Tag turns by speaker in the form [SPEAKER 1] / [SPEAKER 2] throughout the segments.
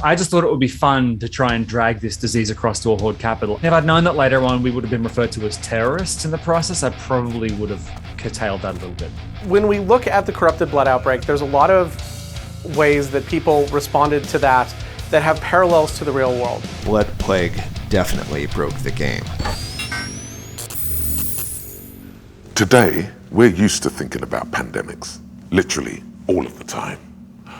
[SPEAKER 1] I just thought it would be fun to try and drag this disease across to a horde capital. If I'd known that later on we would have been referred to as terrorists in the process, I probably would have curtailed that a little bit.
[SPEAKER 2] When we look at the corrupted blood outbreak, there's a lot of ways that people responded to that have parallels to the real world.
[SPEAKER 3] Blood plague definitely broke the game.
[SPEAKER 4] Today, we're used to thinking about pandemics, literally all of the time.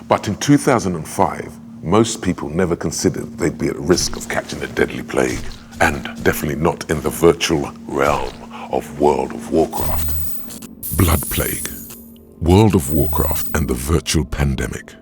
[SPEAKER 4] But in 2005, most people never considered they'd be at risk of catching a deadly plague, and definitely not in the virtual realm of World of Warcraft. Blood Plague, World of Warcraft and the virtual pandemic.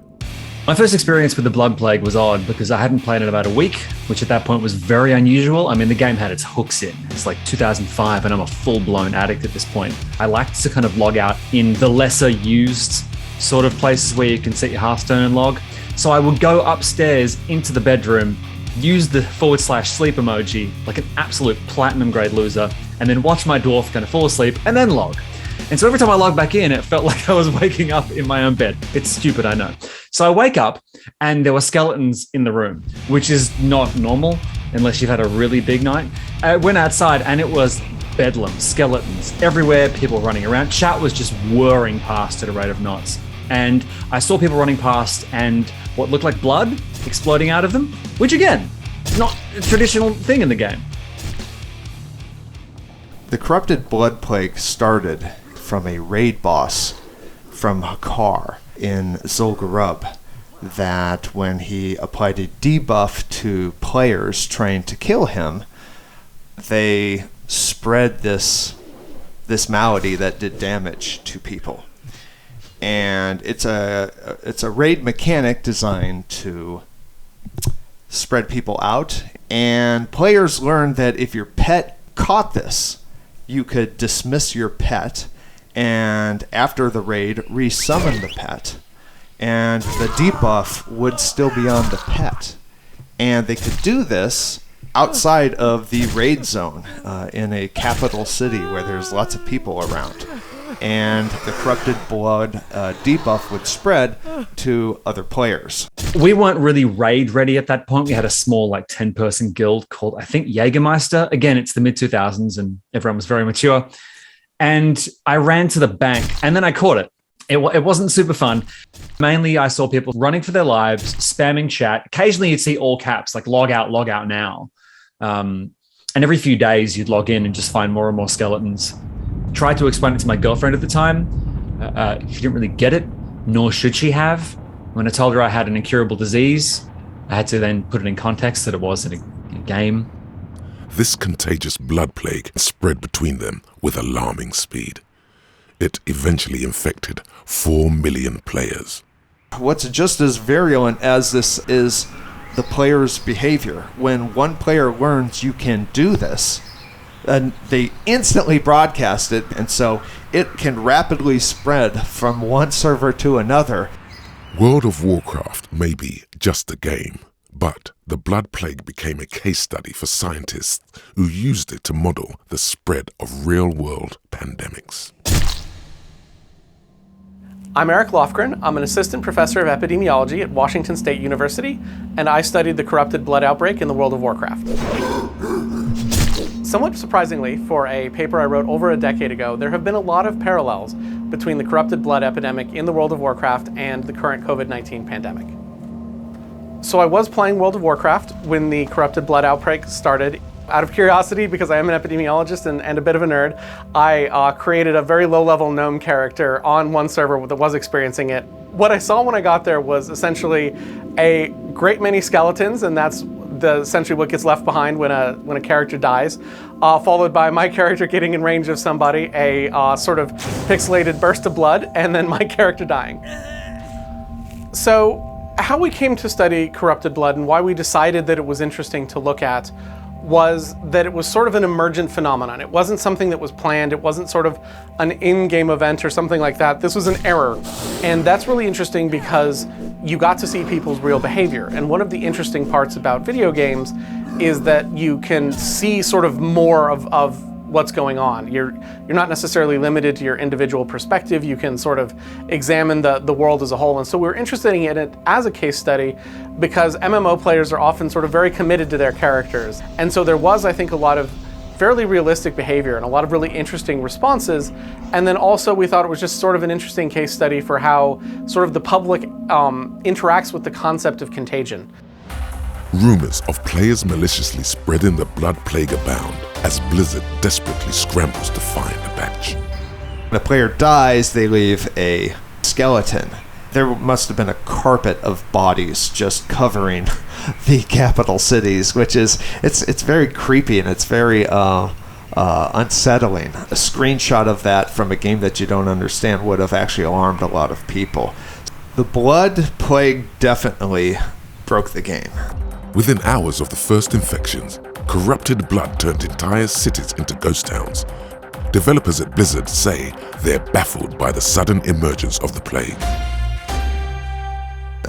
[SPEAKER 1] My first experience with the Blood Plague was odd because I hadn't played it about a week, which at that point was very unusual. I mean, the game had its hooks in. It's like 2005 and I'm a full-blown addict at this point. I liked to kind of log out in the lesser used sort of places where you can set your Hearthstone and log. So I would go upstairs into the bedroom, use the /sleep emoji like an absolute platinum grade loser, and then watch my dwarf kind of fall asleep and then log. And so every time I logged back in, it felt like I was waking up in my own bed. It's stupid, I know. So I wake up and there were skeletons in the room, which is not normal unless you've had a really big night. I went outside and it was bedlam, skeletons everywhere, people running around. Chat was just whirring past at a rate of knots. And I saw people running past and what looked like blood exploding out of them, which again, not a traditional thing in the game.
[SPEAKER 3] The corrupted blood plague started from a raid boss from Hakar in Zul'Gurub, that when he applied a debuff to players trying to kill him, they spread this malady that did damage to people. And it's a raid mechanic designed to spread people out, and players learned that if your pet caught this, you could dismiss your pet and after the raid resummon the pet, and the debuff would still be on the pet. And they could do this outside of the raid zone in a capital city where there's lots of people around. And the corrupted blood debuff would spread to other players.
[SPEAKER 1] We weren't really raid ready at that point. We had a small 10-person guild called, I think, Jägermeister. Again, it's the mid-2000s and everyone was very mature. And I ran to the bank and then I caught it. It wasn't super fun. Mainly, I saw people running for their lives, spamming chat. Occasionally, you'd see all caps, like log out now. And every few days, you'd log in and just find more and more skeletons. Tried to explain it to my girlfriend at the time. She didn't really get it, nor should she have. When I told her I had an incurable disease, I had to then put it in context that it was in a game.
[SPEAKER 4] This contagious blood plague spread between them with alarming speed. It eventually infected 4 million players.
[SPEAKER 3] What's just as virulent as this is the player's behavior. When one player learns you can do this, and they instantly broadcast it, and so it can rapidly spread from one server to another.
[SPEAKER 4] World of Warcraft may be just a game, but the blood plague became a case study for scientists who used it to model the spread of real-world pandemics.
[SPEAKER 2] I'm Eric Lofgren. I'm an assistant professor of epidemiology at Washington State University, and I studied the corrupted blood outbreak in the World of Warcraft. Somewhat surprisingly, for a paper I wrote over a decade ago, there have been a lot of parallels between the corrupted blood epidemic in the World of Warcraft and the current COVID-19 pandemic. So I was playing World of Warcraft when the corrupted blood outbreak started. Out of curiosity, because I am an epidemiologist and a bit of a nerd, I created a very low-level gnome character on one server that was experiencing it. What I saw when I got there was essentially a great many skeletons, and that's essentially what gets left behind when a character dies, followed by my character getting in range of somebody, a sort of pixelated burst of blood, and then my character dying. So how we came to study corrupted blood and why we decided that it was interesting to look at was that it was sort of an emergent phenomenon. It wasn't something that was planned. It wasn't sort of an in-game event or something like that. This was an error. And that's really interesting because you got to see people's real behavior. And one of the interesting parts about video games is that you can see sort of more of what's going on. You're not necessarily limited to your individual perspective. You can sort of examine the world as a whole. And so we're interested in it as a case study because MMO players are often sort of very committed to their characters. And so there was, I think, a lot of fairly realistic behavior and a lot of really interesting responses. And then also we thought it was just sort of an interesting case study for how sort of the public interacts with the concept of contagion.
[SPEAKER 4] Rumors of players maliciously spreading the blood plague abound as Blizzard desperately scrambles to find a batch.
[SPEAKER 3] When a player dies, they leave a skeleton. There must have been a carpet of bodies just covering the capital cities, which is, it's very creepy and it's very unsettling. A screenshot of that from a game that you don't understand would have actually alarmed a lot of people. The blood plague definitely broke the game.
[SPEAKER 4] Within hours of the first infections, corrupted blood turned entire cities into ghost towns. Developers at Blizzard say they're baffled by the sudden emergence of the plague.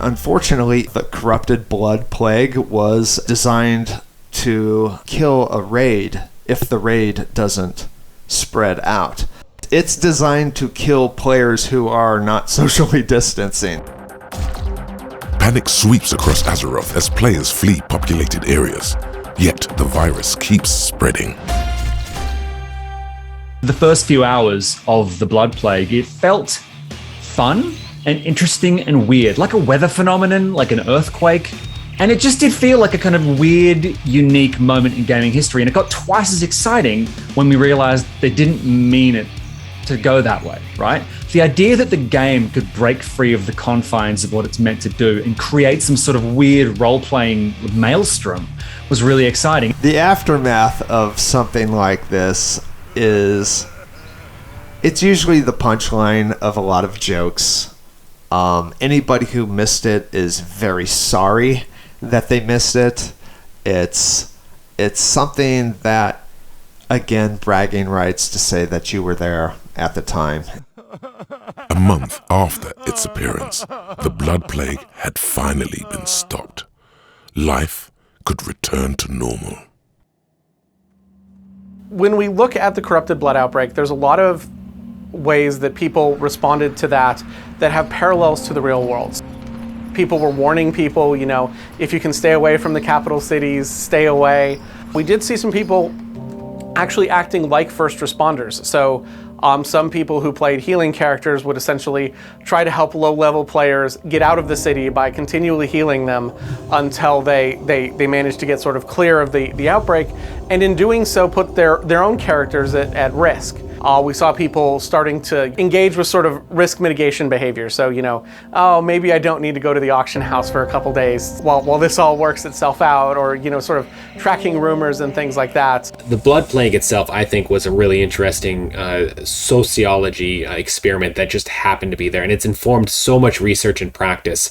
[SPEAKER 3] Unfortunately, the corrupted blood plague was designed to kill a raid if the raid doesn't spread out. It's designed to kill players who are not socially distancing.
[SPEAKER 4] Panic sweeps across Azeroth as players flee populated areas, yet the virus keeps spreading.
[SPEAKER 1] The first few hours of the blood plague, it felt fun and interesting and weird, like a weather phenomenon, like an earthquake. And it just did feel like a kind of weird, unique moment in gaming history. And it got twice as exciting when we realized they didn't mean it to go that way, right? The idea that the game could break free of the confines of what it's meant to do and create some sort of weird role-playing maelstrom was really exciting.
[SPEAKER 3] The aftermath of something like this is, it's usually the punchline of a lot of jokes. Anybody who missed it is very sorry that they missed it. It's something that, again, bragging rights to say that you were there at the time.
[SPEAKER 4] A month after its appearance, the blood plague had finally been stopped. Life could return to normal.
[SPEAKER 2] When we look at the corrupted blood outbreak, there's a lot of ways that people responded to that have parallels to the real world. People were warning people, if you can stay away from the capital cities, stay away. We did see some people actually acting like first responders. So some people who played healing characters would essentially try to help low-level players get out of the city by continually healing them until they managed to get sort of clear of the outbreak, and in doing so put their own characters at risk. We saw people starting to engage with sort of risk mitigation behavior. So, oh, maybe I don't need to go to the auction house for a couple days while this all works itself out, or, sort of tracking rumors and things like that.
[SPEAKER 5] The blood plague itself, I think, was a really interesting sociology experiment that just happened to be there. And it's informed so much research and practice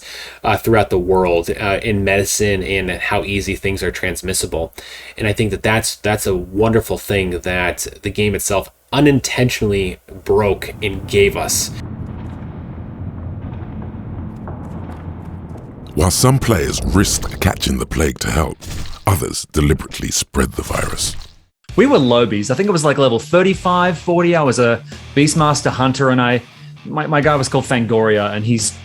[SPEAKER 5] throughout the world in medicine and how easy things are transmissible. And I think that's a wonderful thing that the game itself unintentionally broke and gave us.
[SPEAKER 4] While some players risked catching the plague to help, others deliberately spread the virus.
[SPEAKER 1] We were lowbies. I think it was like level 35, 40. I was a Beastmaster Hunter, and my guy was called Fangoria, and he's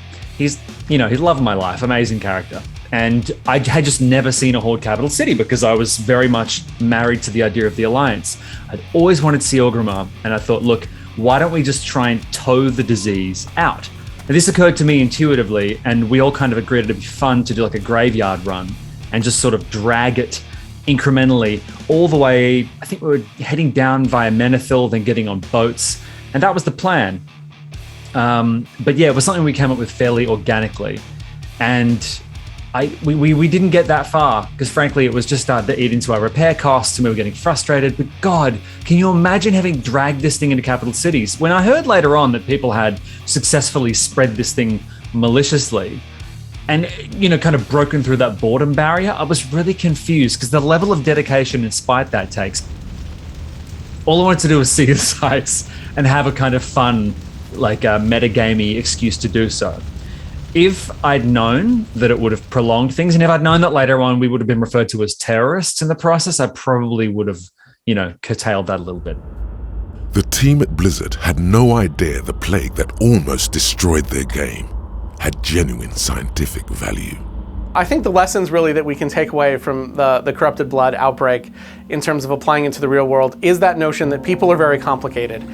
[SPEAKER 1] love of my life, amazing character. And I had just never seen a Horde capital city because I was very much married to the idea of the Alliance. I'd always wanted to see Orgrimmar, and I thought, look, why don't we just try and tow the disease out? And this occurred to me intuitively, and we all kind of agreed it'd be fun to do like a graveyard run and just sort of drag it incrementally all the way. I think we were heading down via Menethil, then getting on boats, and that was the plan. But yeah, it was something we came up with fairly organically, and we didn't get that far because frankly it was just starting to eat into our repair costs and we were getting frustrated. But God, can you imagine having dragged this thing into capital cities? When I heard later on that people had successfully spread this thing maliciously and kind of broken through that boredom barrier, I was really confused because the level of dedication and spite that takes. All I wanted to do was see the sights and have a kind of fun, like a metagamey excuse to do so. If I'd known that it would have prolonged things, and if I'd known that later on we would have been referred to as terrorists in the process, I probably would have, curtailed that a little bit.
[SPEAKER 4] The team at Blizzard had no idea the plague that almost destroyed their game had genuine scientific value.
[SPEAKER 2] I think the lessons really that we can take away from the corrupted blood outbreak in terms of applying it to the real world is that notion that people are very complicated.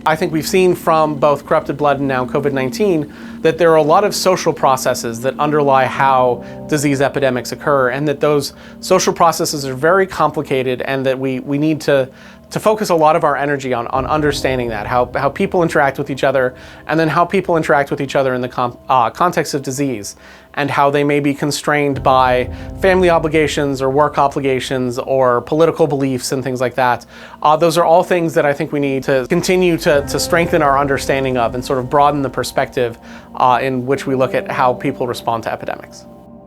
[SPEAKER 2] I think we've seen from both corrupted blood and now COVID-19 that there are a lot of social processes that underlie how disease epidemics occur, and that those social processes are very complicated, and that we need to focus a lot of our energy on understanding that, how people interact with each other, and then how people interact with each other in the context of disease, and how they may be constrained by family obligations or work obligations or political beliefs and things like that. Those are all things that I think we need to continue to strengthen our understanding of and sort of broaden the perspective in which we look at how people respond to epidemics.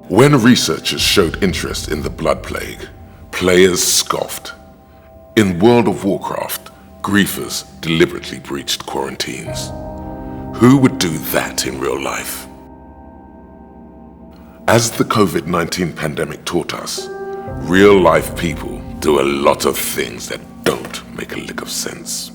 [SPEAKER 4] When researchers showed interest in the blood plague, players scoffed. In World of Warcraft, griefers deliberately breached quarantines. Who would do that in real life? As the COVID-19 pandemic taught us, real-life people do a lot of things that don't make a lick of sense.